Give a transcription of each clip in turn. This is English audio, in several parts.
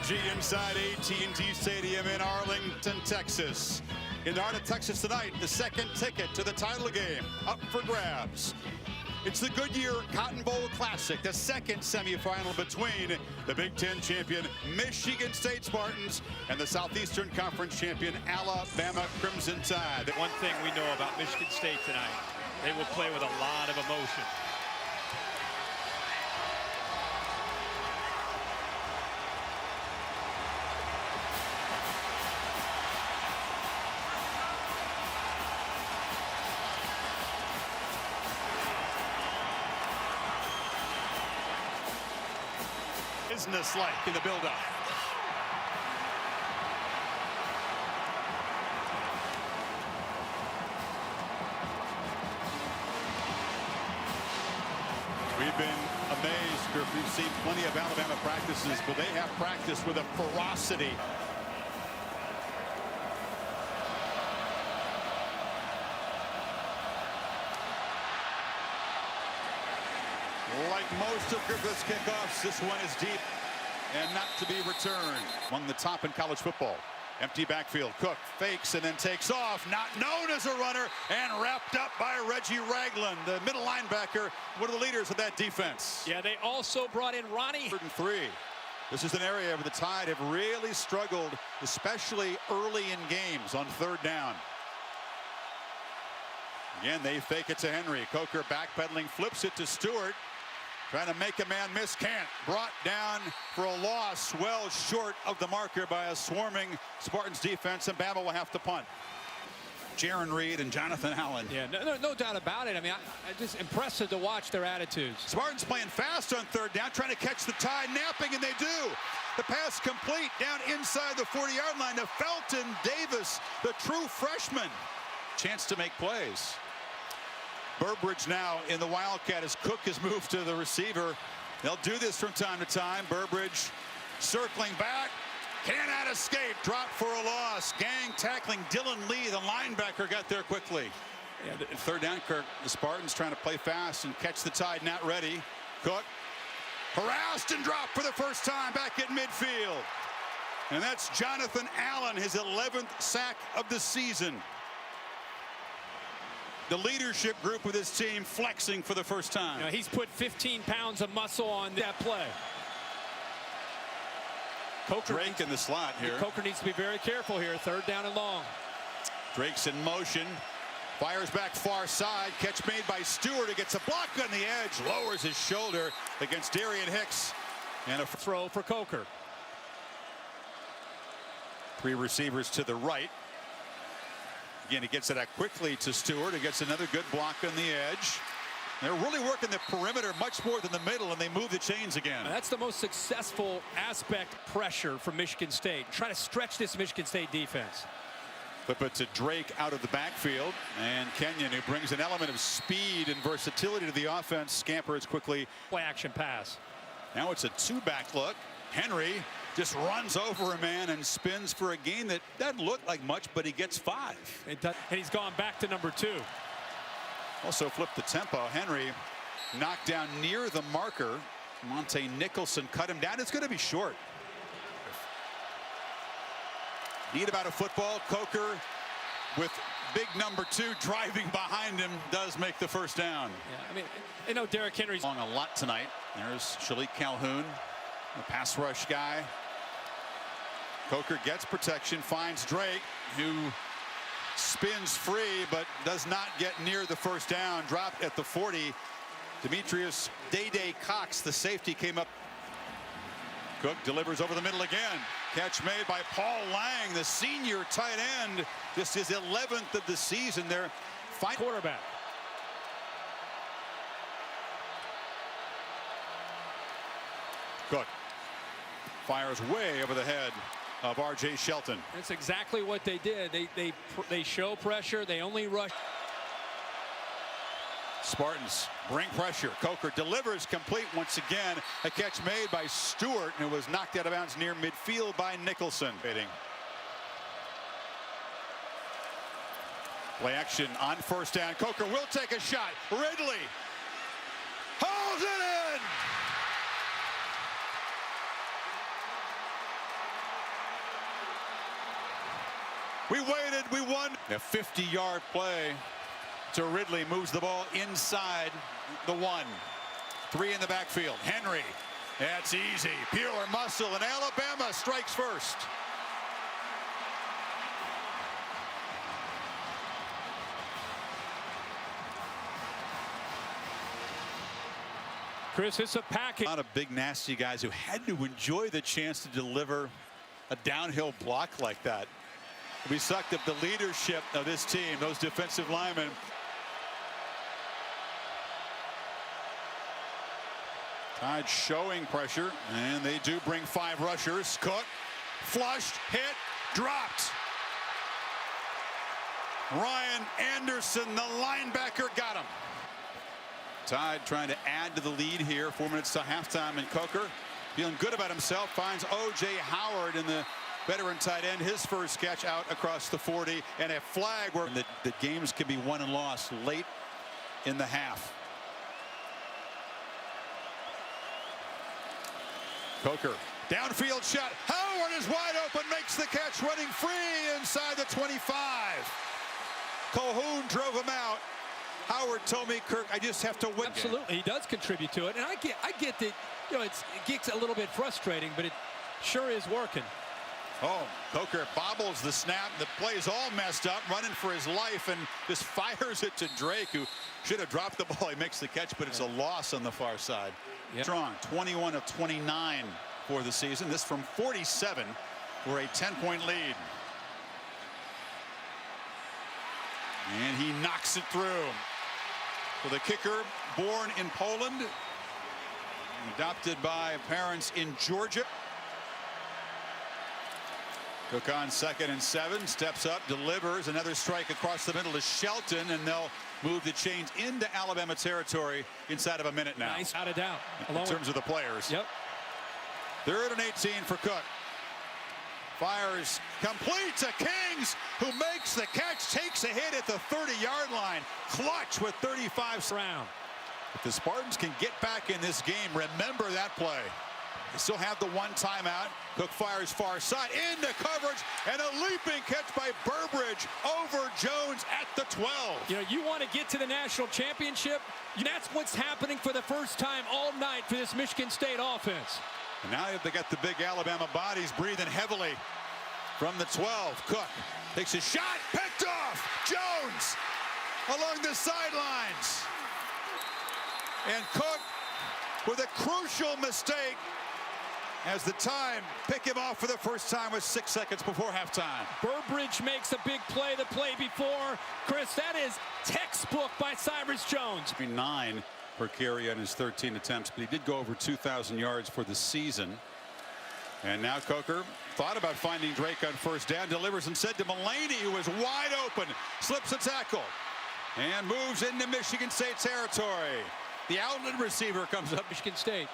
energy inside AT&T Stadium in Arlington, Texas. In the heart of Texas tonight, the second ticket to the title game up for grabs. It's the Goodyear Cotton Bowl Classic, the second semifinal between the Big Ten champion Michigan State Spartans and the Southeastern Conference champion Alabama Crimson Tide. One thing we know about Michigan State tonight, they will play with a lot of emotion. Business-like in the build-up. We've been amazed, Griff. We've seen plenty of Alabama practices, but they have practiced with a ferocity. Like most of Griffith's kickoffs, this one is deep and not to be returned. Among the top in college football. Empty backfield. Cook fakes and then takes off. Not known as a runner and wrapped up by Reggie Ragland, the middle linebacker, one of the leaders of that defense. Yeah, they also brought in Ronnie. 3rd. This is an area where the Tide have really struggled, especially early in games on 3rd down. Again, they fake it to Henry. Coker backpedaling, flips it to Stewart. Trying to make a man miss, can't. Brought down for a loss, well short of the marker by a swarming Spartans defense, and Bama will have to punt. Jarran Reed and Jonathan Allen. Yeah, no doubt about it. I mean, I just impressive to watch their attitudes. Spartans playing fast on 3rd down, trying to catch the Tide, napping, and they do. The pass complete down inside the 40-yard line to Felton Davis, the true freshman. Chance to make plays. Burbridge now in the Wildcat as Cook has moved to the receiver. They'll do this from time to time. Burbridge circling back. Cannot escape. Drop for a loss. Gang tackling Dylan Lee. The linebacker got there quickly. Yeah, 3rd down, Kirk. The Spartans trying to play fast and catch the Tide. Not ready. Cook harassed and dropped for the first time back at midfield. And that's Jonathan Allen, his 11th sack of the season. The leadership group of this team flexing for the first time. You know, he's put 15 pounds of muscle on that play. Coker Drake in the slot here. Coker needs to be very careful here. 3rd down and long. Drake's in motion. Fires back far side. Catch made by Stewart. He gets a block on the edge. Lowers his shoulder against Darian Hicks. And a throw for Coker. 3 receivers to the right. Again, he gets it out quickly to Stewart. He gets another good block on the edge. They're really working the perimeter much more than the middle, and they move the chains again. And that's the most successful aspect, pressure from Michigan State. Trying to stretch this Michigan State defense. Flip it to Drake out of the backfield. And Kenyon, who brings an element of speed and versatility to the offense, scampers quickly. Play action pass. Now it's a 2-back look. Henry just runs over a man and spins for a gain that doesn't look like much, but he gets 5. And he's gone back to number 2. Also flip the tempo. Henry knocked down near the marker. Monte Nicholson cut him down. It's going to be short. Neat about a football. Coker with big number 2 driving behind him does make the first down. Yeah, I mean, you know, Derrick Henry's long a lot tonight. There's Shalik Calhoun, the pass rush guy. Coker gets protection, finds Drake, who spins free but does not get near the first down. Dropped at the 40. Demetrius Day Cox, the safety, came up. Cook delivers over the middle again. Catch made by Paul Lang, the senior tight end. Just his 11th of the season there. Quarterback. Cook fires way over the head of R.J. Shelton. That's exactly what they did. They show pressure. They only rush. Spartans bring pressure. Coker delivers complete once again. A catch made by Stewart, and it was knocked out of bounds near midfield by Nicholson. Play action on 1st down. Coker will take a shot. Ridley holds it in. We waited, we won. A 50-yard play to Ridley, moves the ball inside the 1. 3 in the backfield. Henry, that's easy. Pure muscle, and Alabama strikes first. Chris, it's a package. A lot of big, nasty guys who had to enjoy the chance to deliver a downhill block like that. We sucked up the leadership of this team, those defensive linemen. Tide showing pressure, and they do bring 5 rushers. Cook, flushed, hit, dropped. Ryan Anderson, the linebacker, got him. Tide trying to add to the lead here. 4 minutes to halftime, and Coker feeling good about himself. Finds O.J. Howard in the veteran tight end. His first catch out across the 40, and a flag where the games can be won and lost late in the half. Coker, downfield shot. Howard is wide open, makes the catch, running free inside the 25. Calhoun drove him out. Howard told me, Kirk, I just have to win. Absolutely, he does contribute to it, and I get that. You know, it gets a little bit frustrating, but it sure is working. Oh, Coker bobbles the snap. The play is all messed up, running for his life, and just fires it to Drake, who should have dropped the ball. He makes the catch, but it's a loss on the far side. Yep. Strong, 21 of 29 for the season. This from 47 for a 10-point lead. And he knocks it through. For the kicker, born in Poland, adopted by parents in Georgia. Cook on 2nd and 7, steps up, delivers another strike across the middle to Shelton, and they'll move the chains into Alabama territory inside of a minute now. Nice, out of doubt. In terms of the players. Yep. 3rd and 18 for Cook. Fires complete to Kings, who makes the catch, takes a hit at the 30-yard line. Clutch with 35 round. If the Spartans can get back in this game, remember that play. They still have the 1 timeout. Cook fires far side into coverage, and a leaping catch by Burbridge over Jones at the 12. You know, you want to get to the national championship. That's what's happening for the first time all night for this Michigan State offense. And now they got the big Alabama bodies breathing heavily from the 12. Cook takes a shot, picked off. Jones along the sidelines. And Cook with a crucial mistake as the time pick him off for the first time with 6 seconds before halftime. Burbridge makes a big play the play before. Chris, that is textbook by Cyrus Jones. 9 per carry on his 13 attempts, but he did go over 2,000 yards for the season. And now Coker thought about finding Drake on first down, delivers instead to Mullaney, who is wide open, slips a tackle, and moves into Michigan State territory. The outlet receiver comes up. Michigan State.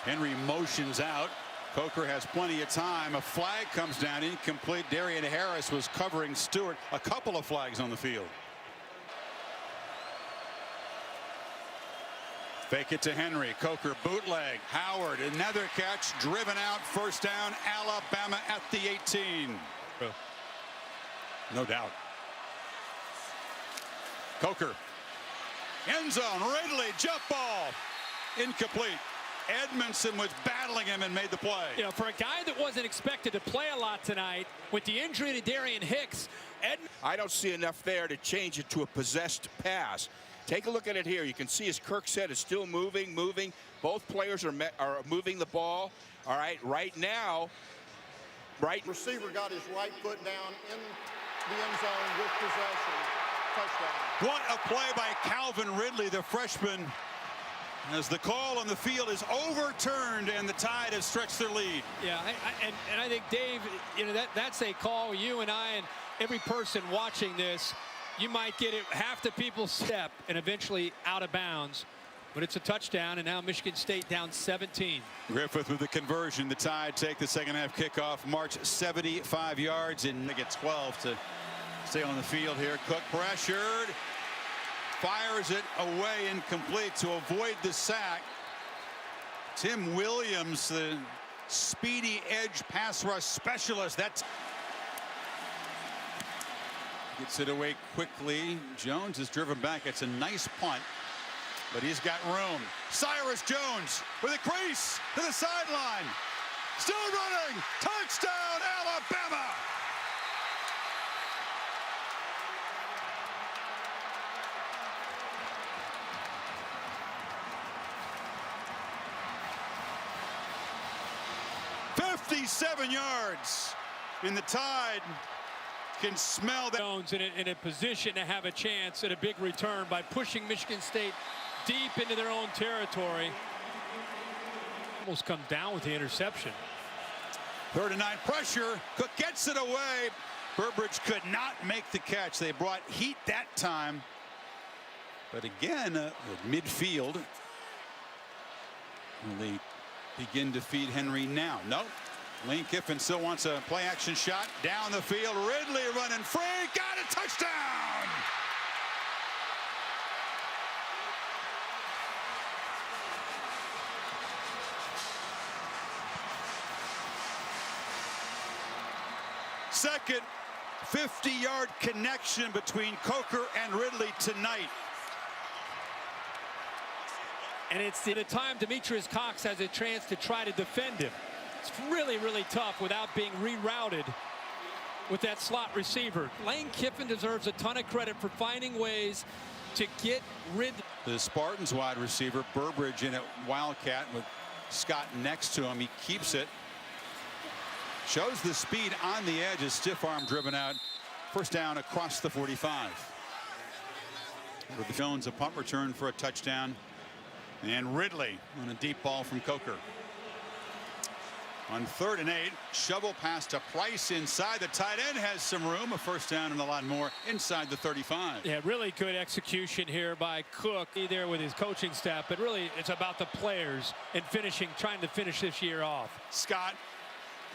Henry motions out. Coker has plenty of time. A flag comes down, incomplete. Darian Harris was covering Stewart. A couple of flags on the field. Fake it to Henry. Coker bootleg. Howard, another catch, driven out. First down, Alabama at the 18. No doubt. Coker. End zone. Ridley, jump ball. Incomplete. Edmondson was battling him and made the play. You know, for a guy that wasn't expected to play a lot tonight, with the injury to Darian Hicks, I don't see enough there to change it to a possessed pass. Take a look at it here. You can see, as Kirk said, it's still moving. Both players are moving the ball. All right now, receiver got his right foot down in the end zone with possession. Touchdown. What a play by Calvin Ridley, the freshman, as the call on the field is overturned and the Tide has stretched their lead. Yeah, and I think, Dave, you know, that's a call you and I and every person watching this, you might get it, half the people step and eventually out of bounds. But it's a touchdown, and now Michigan State down 17. Griffith with the conversion. The Tide take the second half kickoff, march 75 yards, and they get 12 to stay on the field here. Cook pressured, fires it away, incomplete to avoid the sack. Tim Williams, the speedy edge pass rush specialist. That's Gets it away quickly. Jones is driven back. It's a nice punt, but he's got room. Cyrus Jones with a crease to the sideline. Still running. Touchdown, Alabama. "57 yards." And the Tide can smell that. Jones in a position to have a chance at a big return by pushing Michigan State deep into their own territory. Almost come down with the interception. 3rd and 9, pressure. Cook gets it away. Burbridge could not make the catch. They brought heat that time. But again, at midfield, will they begin to feed Henry now? Nope. Lane Kiffin still wants a play action shot down the field. Ridley running free. Got a touchdown. Second 50-yard connection between Coker and Ridley tonight. And it's the time Demetrius Cox has a chance to try to defend him. It's really, really tough without being rerouted with that slot receiver. Lane Kiffin deserves a ton of credit for finding ways to get rid. The Spartans wide receiver, Burbridge in at Wildcat with Scott next to him. He keeps it. Shows the speed on the edge. A stiff arm driven out. First down across the 45. With Jones, a punt return for a touchdown. And Ridley on a deep ball from Coker. On 3rd and 8, shovel pass to Price inside. The tight end has some room. A first down and a lot more inside the 35. Yeah, really good execution here by Cook. There with his coaching staff, but really it's about the players and trying to finish this year off. Scott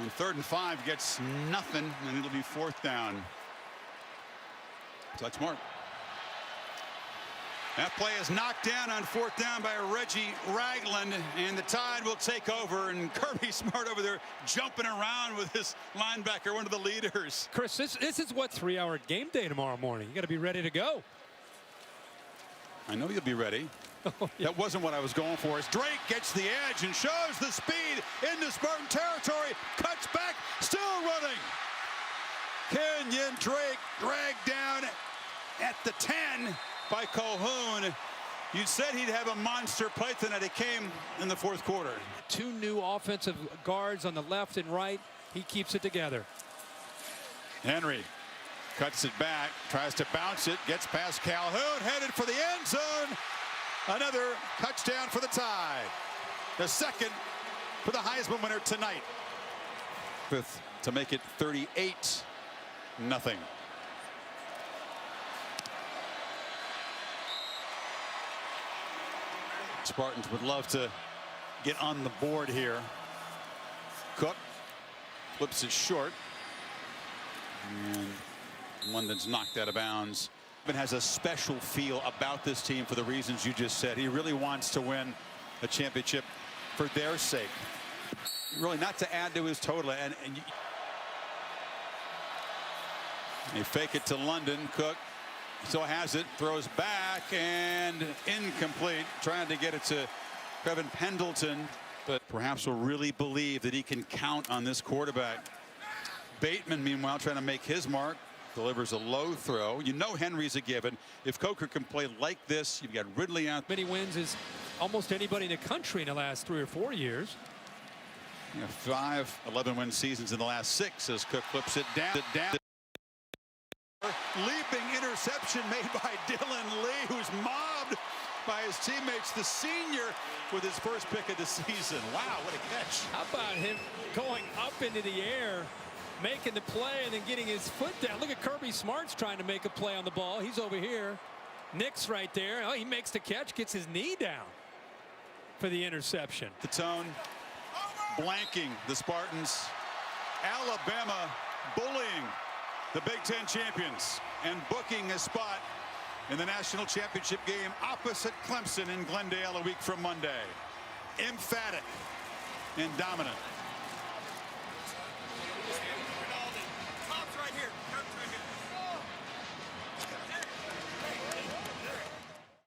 on 3rd and 5 gets nothing, and it'll be 4th down. Touch mark. That play is knocked down on 4th down by Reggie Ragland, and the Tide will take over. And Kirby Smart over there jumping around with his linebacker, one of the leaders. Chris, this is what 3-hour game day tomorrow morning. You got to be ready to go. I know you'll be ready. Oh, yeah. That wasn't what I was going for. As Drake gets the edge and shows the speed into Spartan territory, cuts back, still running. Kenyon Drake dragged down at the 10 by Calhoun. You said he'd have a monster play tonight. It came in the 4th quarter. 2 new offensive guards on the left and right. He keeps it together. Henry cuts it back, tries to bounce it, gets past Calhoun, headed for the end zone. Another touchdown for the Tide. The second for the Heisman winner tonight. 5th to make it 38-0. Spartans would love to get on the board here. Cook flips it short. And one that's knocked out of bounds. But has a special feel about this team for the reasons you just said. He really wants to win a championship for their sake. Really not to add to his total. And they fake it to London. Cook still has it, throws back, and incomplete. Trying to get it to Kevin Pendleton, but perhaps will really believe that he can count on this quarterback. Bateman, meanwhile, trying to make his mark. Delivers a low throw. You know Henry's a given. If Coker can play like this, you've got Ridley out. Many wins as almost anybody in the country in the last 3 or 4 years. 5 11-win seasons in the last 6 as Cook flips it down. Leaping interception made by Dylan Lee, who's mobbed by his teammates. The senior with his first pick of the season. Wow, what a catch. How about him going up into the air, making the play, and then getting his foot down? Look at Kirby Smart's trying to make a play on the ball. He's over here. Nick's right there. Oh, he makes the catch, gets his knee down for the interception. The tone blanking the Spartans. Alabama bullying the Big Ten champions and booking a spot in the national championship game opposite Clemson in Glendale a week from Monday. Emphatic and dominant.